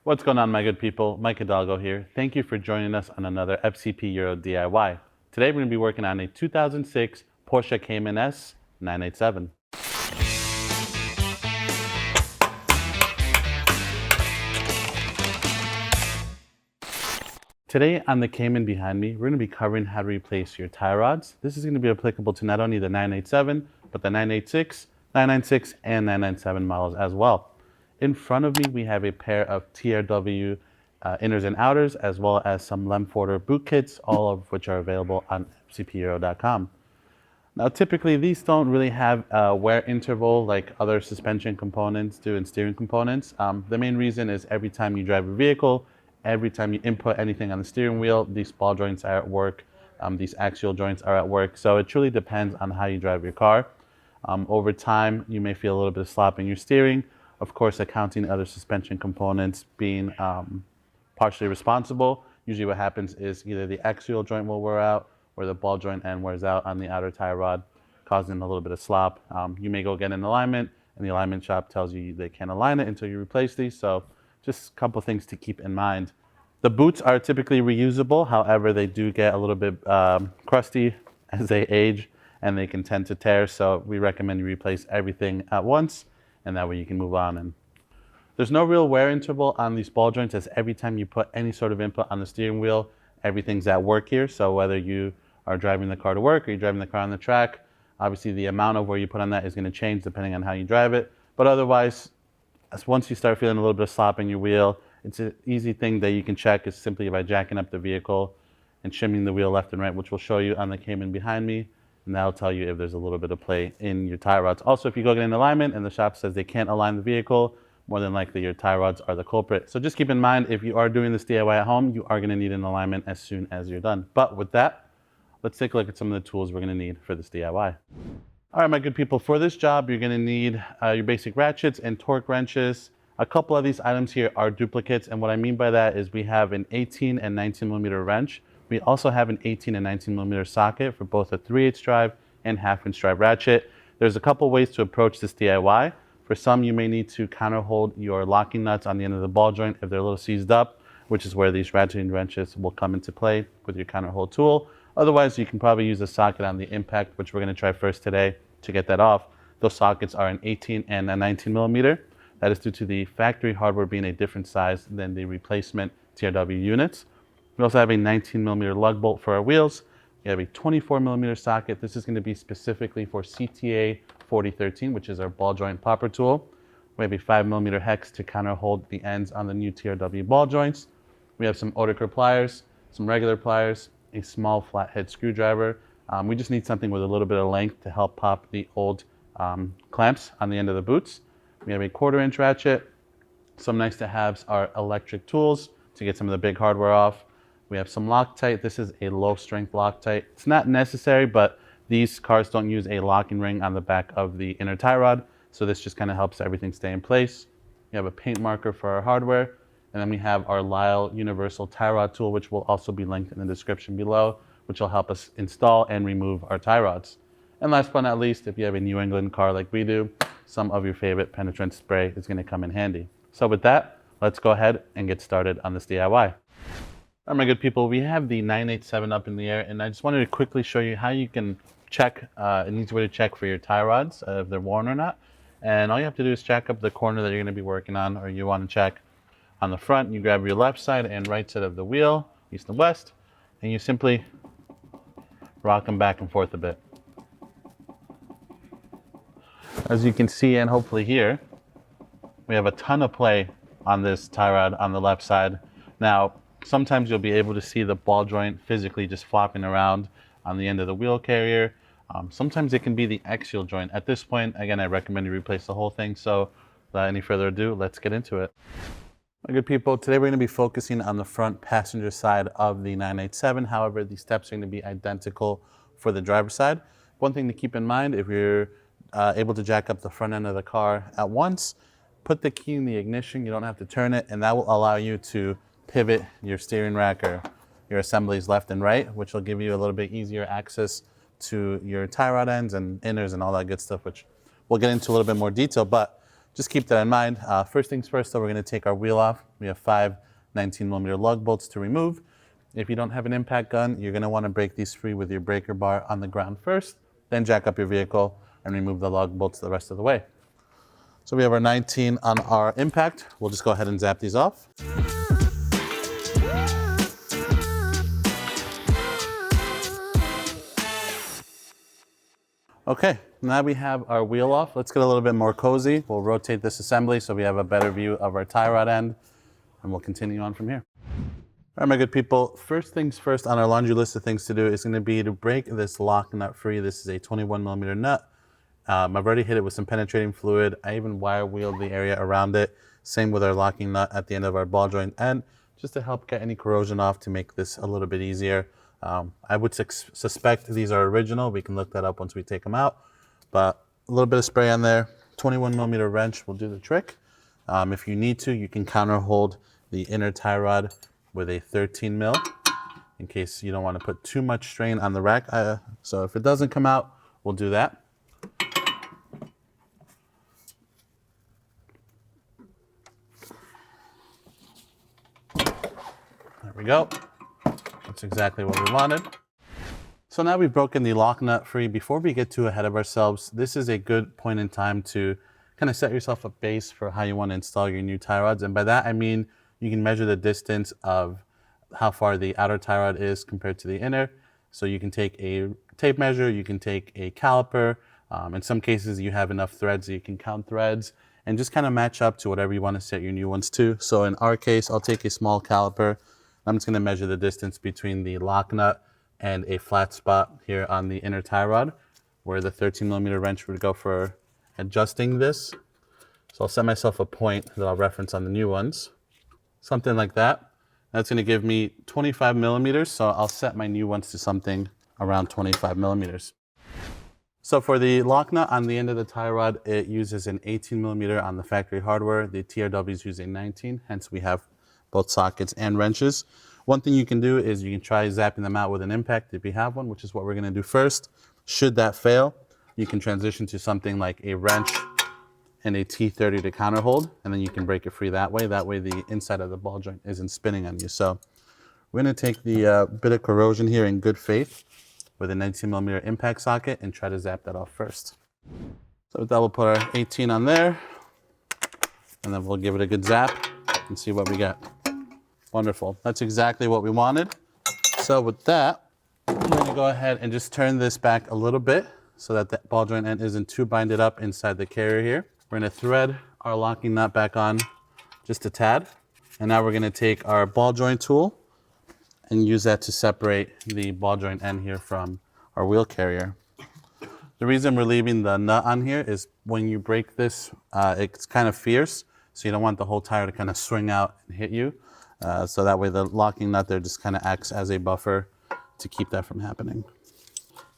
What's going on, my good people? Mike Hidalgo here. Thank you for joining us on another FCP Euro DIY. Today we're going to be working on a 2006 Porsche Cayman S 987. Today on the Cayman behind me, we're going to be covering how to replace your tie rods. This is going to be applicable to not only the 987, but the 986, 996, and 997 models as well. In front of me, we have a pair of TRW inners and outers, as well as some Lemforder boot kits, all of which are available on FCPEuro.com. Now, typically, these don't really have a wear interval like other suspension components do and steering components. The main reason is every time you drive a vehicle, every time you input anything on the steering wheel, these ball joints are at work, these axial joints are at work. So it truly depends on how you drive your car. Over time, you may feel a little bit of slop in your steering. Of course, accounting other suspension components being partially responsible. Usually what happens is either the axial joint will wear out or the ball joint end wears out on the outer tie rod, causing a little bit of slop. You may go get an alignment and the alignment shop tells you they can't align it until you replace these. So just a couple things to keep in mind. The boots are typically reusable. However, they do get a little bit crusty as they age and they can tend to tear. So we recommend you replace everything at once, and that way you can move on. And there's no real wear interval on these ball joints, as every time you put any sort of input on the steering wheel, everything's at work here. So whether you are driving the car to work or you're driving the car on the track, obviously the amount of wear you put on that is going to change depending on how you drive it. But otherwise, once you start feeling a little bit of slop in your wheel, it's an easy thing that you can check is simply by jacking up the vehicle and shimming the wheel left and right, which we'll show you on the Cayman behind me. And that'll tell you if there's a little bit of play in your tie rods. Also, if you go get an alignment and the shop says they can't align the vehicle, more than likely your tie rods are the culprit. So just keep in mind, if you are doing this DIY at home, you are going to need an alignment as soon as you're done. But with that, let's take a look at some of the tools we're going to need for this DIY. All right, my good people, for this job, you're going to need your basic ratchets and torque wrenches. A couple of these items here are duplicates, and what I mean by that is we have an 18 and 19 millimeter wrench. We also have an 18 and 19 millimeter socket for both a 3/8 drive and 1/2 inch drive ratchet. There's a couple ways to approach this DIY. For some, you may need to counter hold your locking nuts on the end of the ball joint if they're a little seized up, which is where these ratcheting wrenches will come into play with your counter hold tool. Otherwise, you can probably use a socket on the impact, which we're going to try first today to get that off. Those sockets are an 18 and a 19 millimeter. That is due to the factory hardware being a different size than the replacement TRW units. We also have a 19 millimeter lug bolt for our wheels. We have a 24 millimeter socket. This is going to be specifically for CTA 4013, which is our ball joint popper tool. We have a 5 millimeter hex to counter hold the ends on the new TRW ball joints. We have some Oetiker pliers, some regular pliers, a small flathead screwdriver. We just need something with a little bit of length to help pop the old clamps on the end of the boots. We have a 1/4 inch ratchet. Some nice to haves are electric tools to get some of the big hardware off. We have some Loctite. This is a low strength Loctite. It's not necessary, but these cars don't use a locking ring on the back of the inner tie rod. So this just kind of helps everything stay in place. We have a paint marker for our hardware. And then we have our Lyle universal tie rod tool, which will also be linked in the description below, which will help us install and remove our tie rods. And last but not least, if you have a New England car like we do, some of your favorite penetrant spray is going to come in handy. So with that, let's go ahead and get started on this DIY. All right, my good people, we have the 987 up in the air, and I just wanted to quickly show you how you can check, an easy way to check for your tie rods, if they're worn or not. And all you have to do is jack up the corner that you're going to be working on, or you want to check on the front. You grab your left side and right side of the wheel, east and west, and you simply rock them back and forth a bit. As you can see and hopefully hear, we have a ton of play on this tie rod on the left side. Now, sometimes you'll be able to see the ball joint physically just flopping around on the end of the wheel carrier. Sometimes it can be the axial joint. At this point, again, I recommend you replace the whole thing. So without any further ado, let's get into it. My good people, today we're going to be focusing on the front passenger side of the 987. However, the steps are going to be identical for the driver's side. One thing to keep in mind, if you're able to jack up the front end of the car at once, put the key in the ignition. You don't have to turn it, and that will allow you to pivot your steering rack or your assemblies left and right, which will give you a little bit easier access to your tie rod ends and inners and all that good stuff, which we'll get into a little bit more detail. But Just keep that in mind. First things first, though, we're going to take our wheel off. We have 5 19mm lug bolts to remove. If you don't have an impact gun, you're going to want to break these free with your breaker bar on the ground first, then jack up your vehicle and remove the lug bolts the rest of the way. So we have our 19 on our impact. We'll just go ahead and zap these off. Okay, now we have our wheel off. Let's get a little bit more cozy. We'll rotate this assembly so we have a better view of our tie rod end, and we'll continue on from here. All right, my good people, first things first on our laundry list of things to do is going to be to break this lock nut free. This is a 21mm nut. I've already hit it with some penetrating fluid. I even wire wheeled the area around it. Same with our locking nut at the end of our ball joint end, just to help get any corrosion off to make this a little bit easier. I would suspect these are original. We can look that up once we take them out. But a little bit of spray on there. 21mm wrench will do the trick. If you need to, you can counter hold the inner tie rod with a 13mm in case you don't want to put too much strain on the rack. So if it doesn't come out, we'll do that. There we go. That's exactly what we wanted. So now we've broken the lock nut free. Before we get too ahead of ourselves, this is a good point in time to kind of set yourself a base for how you want to install your new tie rods. And by that, I mean you can measure the distance of how far the outer tie rod is compared to the inner. So you can take a tape measure, you can take a caliper. In some cases, you have enough threads that you can count threads and just kind of match up to whatever you want to set your new ones to. So in our case, I'll take a small caliper. I'm just going to measure the distance between the lock nut and a flat spot here on the inner tie rod where the 13mm wrench would go for adjusting this. So I'll set myself a point that I'll reference on the new ones. Something like that. That's going to give me 25mm, so I'll set my new ones to something around 25mm. So for the lock nut on the end of the tie rod, it uses an 18mm on the factory hardware. The TRWs use a 19, hence we have both sockets and wrenches. One thing you can do is you can try zapping them out with an impact if you have one, which is what we're going to do first. Should that fail, you can transition to something like a wrench and a T30 to counter hold, and then you can break it free that way. That way the inside of the ball joint isn't spinning on you. So we're going to take the bit of corrosion here in good faith with a 19mm impact socket and try to zap that off first. So with that, we'll put our 18 on there, and then we'll give it a good zap and see what we get. Wonderful. That's exactly what we wanted. So with that, I'm going to go ahead and just turn this back a little bit so that the ball joint end isn't too binded up inside the carrier here. We're going to thread our locking nut back on just a tad. And now we're going to take our ball joint tool and use that to separate the ball joint end here from our wheel carrier. The reason we're leaving the nut on here is when you break this, it's kind of fierce. So you don't want the whole tire to kind of swing out and hit you. So that way the locking nut there just kind of acts as a buffer to keep that from happening.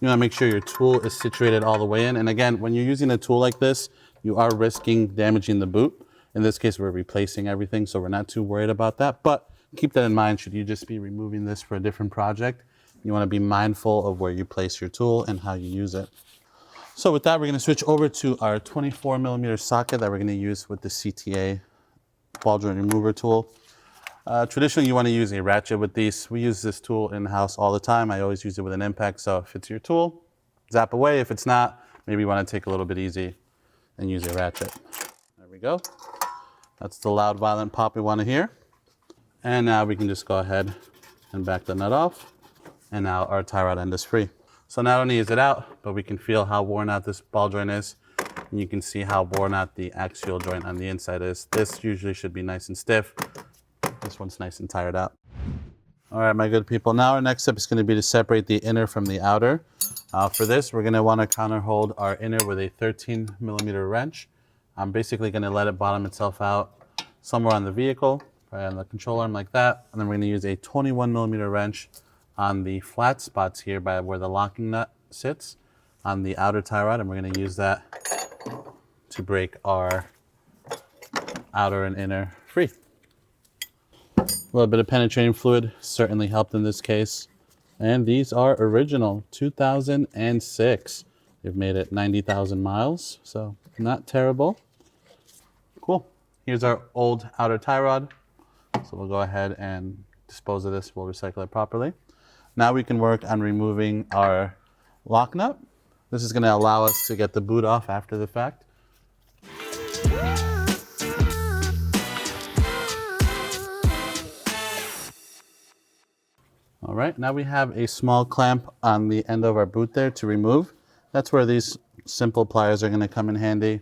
You want to make sure your tool is situated all the way in. And again, when you're using a tool like this, you are risking damaging the boot. In this case, we're replacing everything, so we're not too worried about that. But keep that in mind, should you just be removing this for a different project, you want to be mindful of where you place your tool and how you use it. So with that, we're going to switch over to our 24mm socket that we're going to use with the CTA ball joint remover tool. Traditionally, you want to use a ratchet with these. We use this tool in-house all the time. I always use it with an impact. So if it's your tool, zap away. If it's not, maybe you want to take a little bit easy and use a ratchet. There we go. That's the loud, violent pop we want to hear. And now we can just go ahead and back the nut off. And now our tie rod end is free. So not only is it out, but we can feel how worn out this ball joint is. And you can see how worn out the axial joint on the inside is. This usually should be nice and stiff. This one's nice and tired out. All right, my good people. Now our next step is going to be to separate the inner from the outer. For this, we're going to want to counter hold our inner with a 13mm wrench. I'm basically going to let it bottom itself out somewhere on the vehicle, right on the control arm like that. And then we're going to use a 21mm wrench on the flat spots here by where the locking nut sits on the outer tie rod. And we're going to use that to break our outer and inner free. A little bit of penetrating fluid certainly helped in this case. And these are original, 2006. They've made it 90,000 miles, so not terrible. Here's our old outer tie rod. So we'll go ahead and dispose of this. We'll recycle it properly. Now we can work on removing our lock nut. This is going to allow us to get the boot off after the fact. All right, now we have a small clamp on the end of our boot there to remove. That's where these simple pliers are going to come in handy.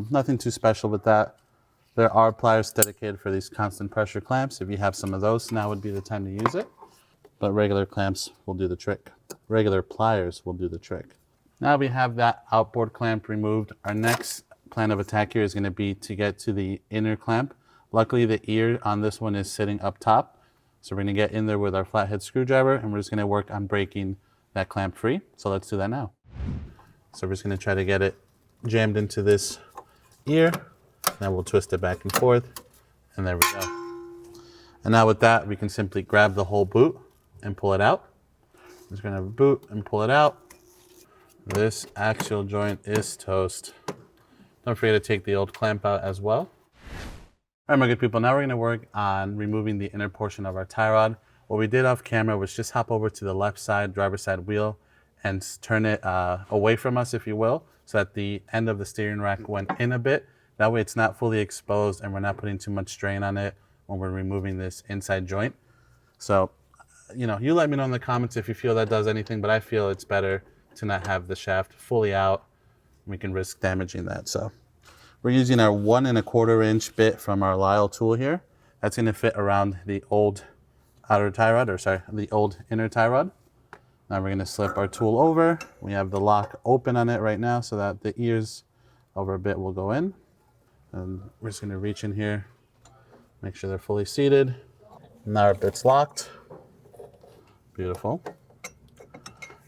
Nothing too special with that. There are pliers dedicated for these constant pressure clamps. If you have some of those, now would be the time to use it. But regular clamps will do the trick. Regular pliers will do the trick. Now we have that outboard clamp removed. Our next plan of attack here is going to be to get to the inner clamp. Luckily, the ear on this one is sitting up top. So we're going to get in there with our flathead screwdriver, and we're just going to work on breaking that clamp free. So let's do that now. So we're just going to try to get it jammed into this ear. Then we'll twist it back and forth, and there we go. And now with that, we can simply grab the whole boot and pull it out. I'm just going to boot and pull it out. This axial joint is toast. Don't forget to take the old clamp out as well. All right, my good people, now we're going to work on removing the inner portion of our tie rod. What we did off camera was just hop over to the left side, driver's side wheel, and turn it away from us, if you will, so that the end of the steering rack went in a bit. That way it's not fully exposed and we're not putting too much strain on it when we're removing this inside joint. So, you know, you let me know in the comments if you feel that does anything, but I feel it's better to not have the shaft fully out. We can risk damaging that. So we're using our 1 1/4 inch bit from our Lyle tool here. That's going to fit around the old outer tie rod, or sorry, the old inner tie rod. Now we're going to slip our tool over. We have the lock open on it right now so that the ears of our bit will go in. And we're just going to reach in here, make sure they're fully seated. Now our bit's locked. Beautiful.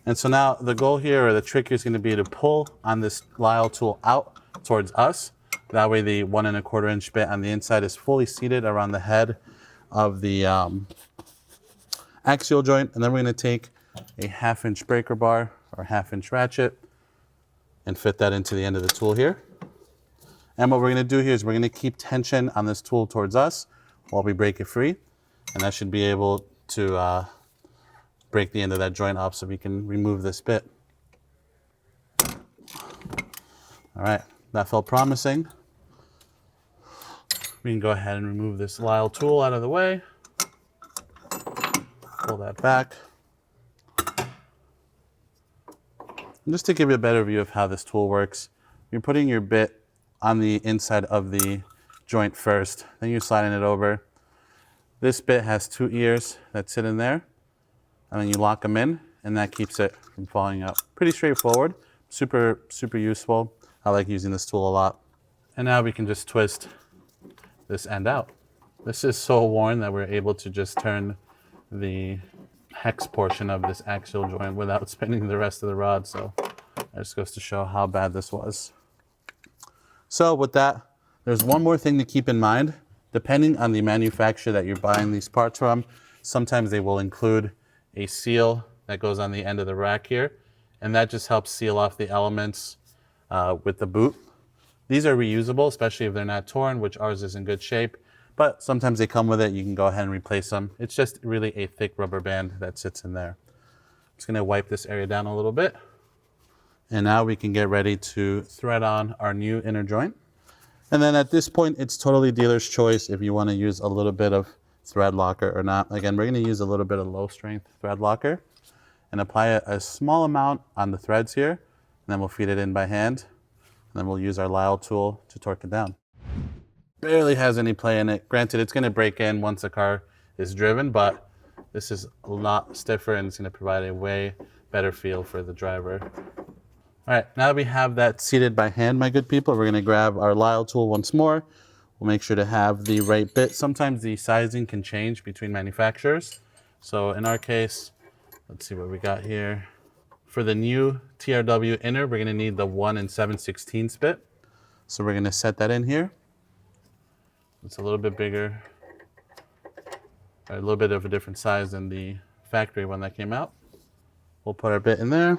And so now the goal here, or the trick here, is going to be to pull on this Lyle tool out towards us. That way the 1 1/4 inch bit on the inside is fully seated around the head of the axial joint. And then we're going to take a 1/2 inch breaker bar or 1/2 inch ratchet and fit that into the end of the tool here. And what we're going to do here is we're going to keep tension on this tool towards us while we break it free. And that should be able to break the end of that joint off so we can remove this bit. All right, that felt promising. We can go ahead and remove this Lyle tool out of the way. Pull that back. And just to give you a better view of how this tool works, you're putting your bit on the inside of the joint first, then you're sliding it over. This bit has 2 ears that sit in there, and then you lock them in, and that keeps it from falling out. Pretty straightforward, super useful. I like using this tool a lot. And now we can just twist this end out. This is so worn that we're able to just turn the hex portion of this axial joint without spinning the rest of the rod. So that just goes to show how bad this was. So with that, there's one more thing to keep in mind. Depending on the manufacturer that you're buying these parts from, sometimes they will include a seal that goes on the end of the rack here, and that just helps seal off the elements with the boot. These are reusable, especially if they're not torn, which ours is in good shape, but sometimes they come with it. You can go ahead and replace them. It's just really a thick rubber band that sits in there. I'm just gonna wipe this area down a little bit. And now we can get ready to thread on our new inner joint. And then at this point, it's totally dealer's choice if you want to use a little bit of thread locker or not. Again, we're going to use a little bit of low strength thread locker and apply a small amount on the threads here. And then we'll feed it in by hand. And then we'll use our Lyle tool to torque it down. Barely has any play in it. Granted, it's going to break in once the car is driven, but this is a lot stiffer and it's going to provide a way better feel for the driver. All right, now that we have that seated by hand, my good people, we're going to grab our Lyle tool once more. We'll make sure to have the right bit. Sometimes the sizing can change between manufacturers. So in our case, let's see what we got here. For the new TRW inner, we're going to need the 1 7/16 bit. So we're going to set that in here. It's a little bit bigger, a little bit of a different size than the factory one that came out. We'll put our bit in there.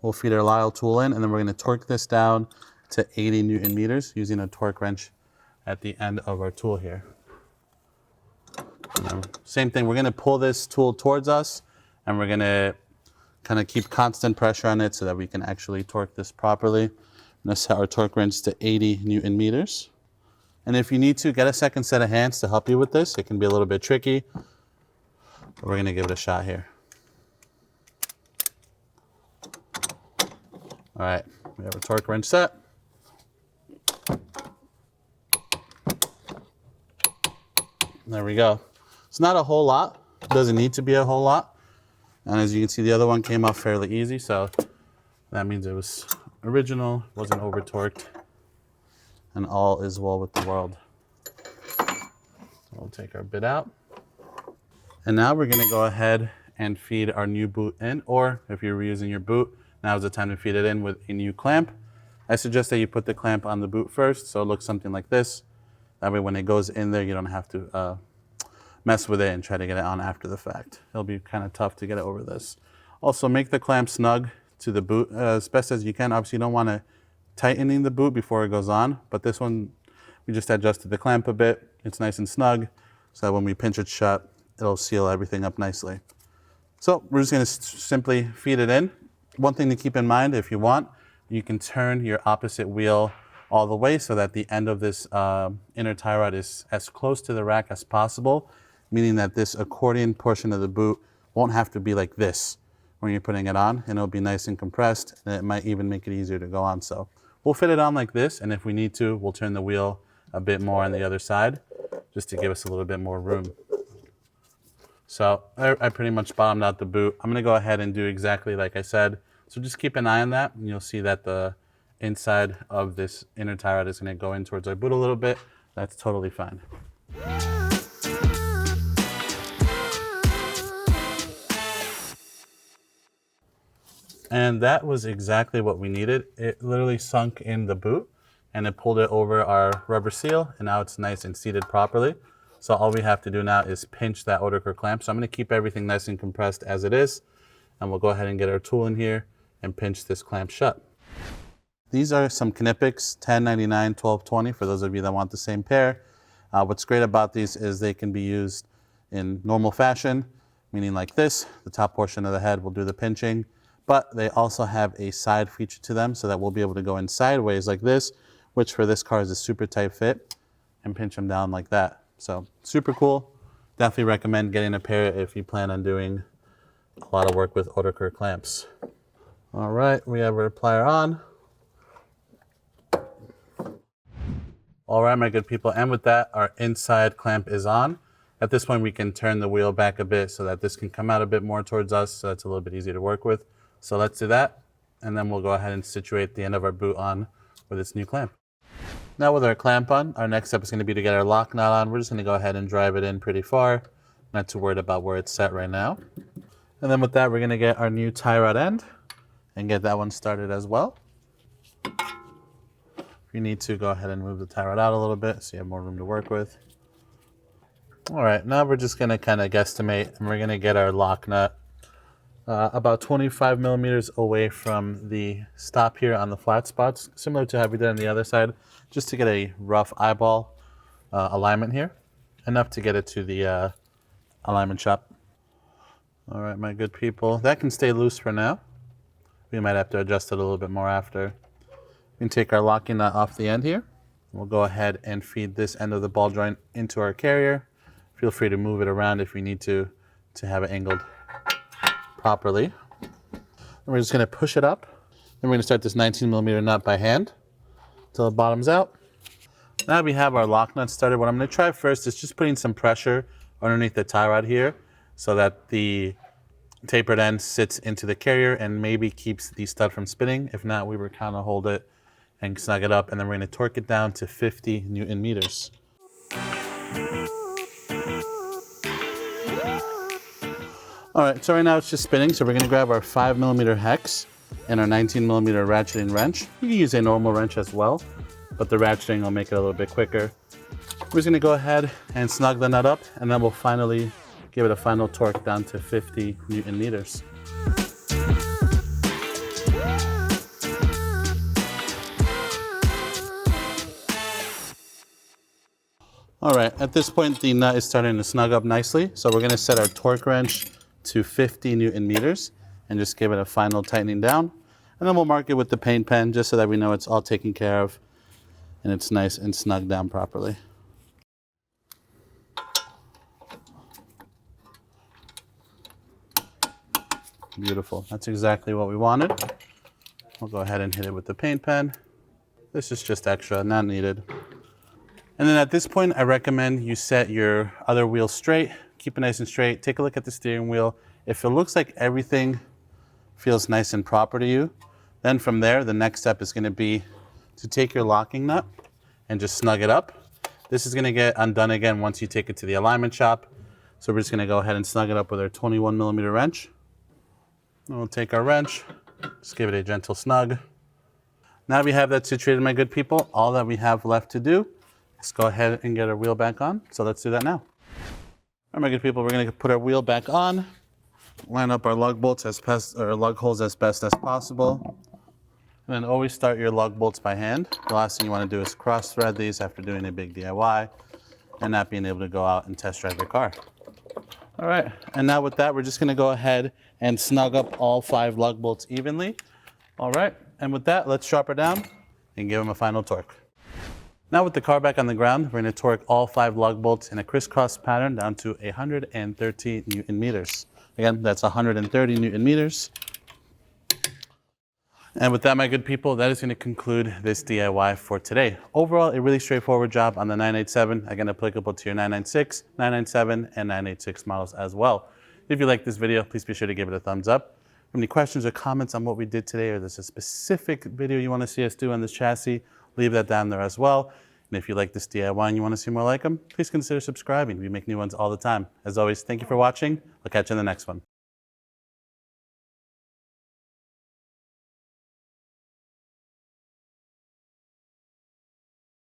We'll feed our Lyle tool in, and then we're going to torque this down to 80 Newton meters using a torque wrench at the end of our tool here. Same thing, we're gonna pull this tool towards us and we're gonna kind of keep constant pressure on it so that we can actually torque this properly. I'm gonna set our torque wrench to 80 Newton meters. And if you need to, get a second set of hands to help you with this. It can be a little bit tricky, but we're gonna give it a shot here. All right, we have a torque wrench set. There we go. It's not a whole lot. It doesn't need to be a whole lot. And as you can see, the other one came off fairly easy, so that means it was original, wasn't over torqued, and all is well with the world. We'll take our bit out. And now we're gonna go ahead and feed our new boot in, or if you're reusing your boot, now is the time to feed it in with a new clamp. I suggest that you put the clamp on the boot first, so it looks something like this. That way when it goes in there, you don't have to mess with it and try to get it on after the fact. It'll be kind of tough to get it over this. Also, make the clamp snug to the boot as best as you can. Obviously, you don't want to tighten the boot before it goes on, but this one, we just adjusted the clamp a bit. It's nice and snug, so that when we pinch it shut, it'll seal everything up nicely. So we're just going to simply feed it in. One thing to keep in mind, if you want, you can turn your opposite wheel all the way so that the end of this inner tie rod is as close to the rack as possible, meaning that this accordion portion of the boot won't have to be like this when you're putting it on, and it'll be nice and compressed, and it might even make it easier to go on. So we'll fit it on like this, and if we need to, we'll turn the wheel a bit more on the other side just to give us a little bit more room. So I pretty much bottomed out the boot. I'm gonna go ahead and do exactly like I said. So just keep an eye on that, and you'll see that the inside of this inner tie rod is gonna go in towards our boot a little bit. That's totally fine. And that was exactly what we needed. It literally sunk in the boot and it pulled it over our rubber seal, and now it's nice and seated properly. So all we have to do now is pinch that Oderker clamp. So I'm gonna keep everything nice and compressed as it is, and we'll go ahead and get our tool in here and pinch this clamp shut. These are some Knipex 1099, 1220 for those of you that want the same pair. What's great about these is they can be used in normal fashion, meaning like this. The top portion of the head will do the pinching, but they also have a side feature to them so that we'll be able to go in sideways like this, which for this car is a super tight fit, and pinch them down like that. So super cool. Definitely recommend getting a pair if you plan on doing a lot of work with Oderker clamps. All right, we have our plier on. All right, my good people, and with that, our inside clamp is on. At this point, we can turn the wheel back a bit so that this can come out a bit more towards us, so it's a little bit easier to work with. So let's do that, and then we'll go ahead and situate the end of our boot on with this new clamp. Now with our clamp on, our next step is going to be to get our lock nut on. We're just going to go ahead and drive it in pretty far, not too worried about where it's set right now. And then with that, we're going to get our new tie rod end and get that one started as well. If you need to, go ahead and move the tie rod out a little bit so you have more room to work with. All right, now we're just going to kind of guesstimate, and we're going to get our lock nut about 25 millimeters away from the stop here on the flat spots, similar to how we did on the other side, just to get a rough eyeball alignment here, enough to get it to the alignment shop. All right, my good people, that can stay loose for now. We might have to adjust it a little bit more after. We can take our locking nut off the end here. We'll go ahead and feed this end of the ball joint into our carrier. Feel free to move it around if you need to have it angled properly. And we're just going to push it up. Then we're going to start this 19 millimeter nut by hand until it bottoms out. Now we have our lock nut started. What I'm going to try first is just putting some pressure underneath the tie rod here so that the tapered end sits into the carrier and maybe keeps the stud from spinning. If not, we would kind of hold it and snug it up, and then we're going to torque it down to 50 Newton meters. All right, so right now it's just spinning, so we're gonna grab our 5 millimeter hex and our 19 millimeter ratcheting wrench. You can use a normal wrench as well, but the ratcheting will make it a little bit quicker. We're just gonna go ahead and snug the nut up, and then we'll finally give it a final torque down to 50 Newton meters. at this point, the nut is starting to snug up nicely. So we're gonna set our torque wrench to 50 Newton meters and just give it a final tightening down. And then we'll mark it with the paint pen just so that we know it's all taken care of and it's nice and snug down properly. Beautiful, that's exactly what we wanted. We'll go ahead and hit it with the paint pen. This is just extra, not needed. And then at this point, I recommend you set your other wheel straight, keep it nice and straight, take a look at the steering wheel. If it looks like everything feels nice and proper to you, then from there, the next step is gonna be to take your locking nut and just snug it up. This is gonna get undone again once you take it to the alignment shop. So we're just gonna go ahead and snug it up with our 21 millimeter wrench. And we'll take our wrench, just give it a gentle snug. Now we have that situated, my good people. All that we have left to do is go ahead and get our wheel back on. So let's do that now. All right, my good people, we're gonna put our wheel back on, line up our lug bolts lug holes as best as possible. And then always start your lug bolts by hand. The last thing you wanna do is cross thread these after doing a big DIY and not being able to go out and test drive your car. All right, and now with that, we're just gonna go ahead and snug up all 5 lug bolts evenly. All right, and with that, let's drop her down and give them a final torque. Now with the car back on the ground, we're gonna torque all 5 lug bolts in a crisscross pattern down to 130 Newton meters. Again, that's 130 Newton meters. And with that, my good people, that is going to conclude this DIY for today. Overall, a really straightforward job on the 987, again, applicable to your 996, 997, and 986 models as well. If you like this video, please be sure to give it a thumbs up. If you have any questions or comments on what we did today, or there's a specific video you want to see us do on this chassis, leave that down there as well. And if you like this DIY and you want to see more like them, please consider subscribing. We make new ones all the time. As always, thank you for watching. I'll catch you in the next one.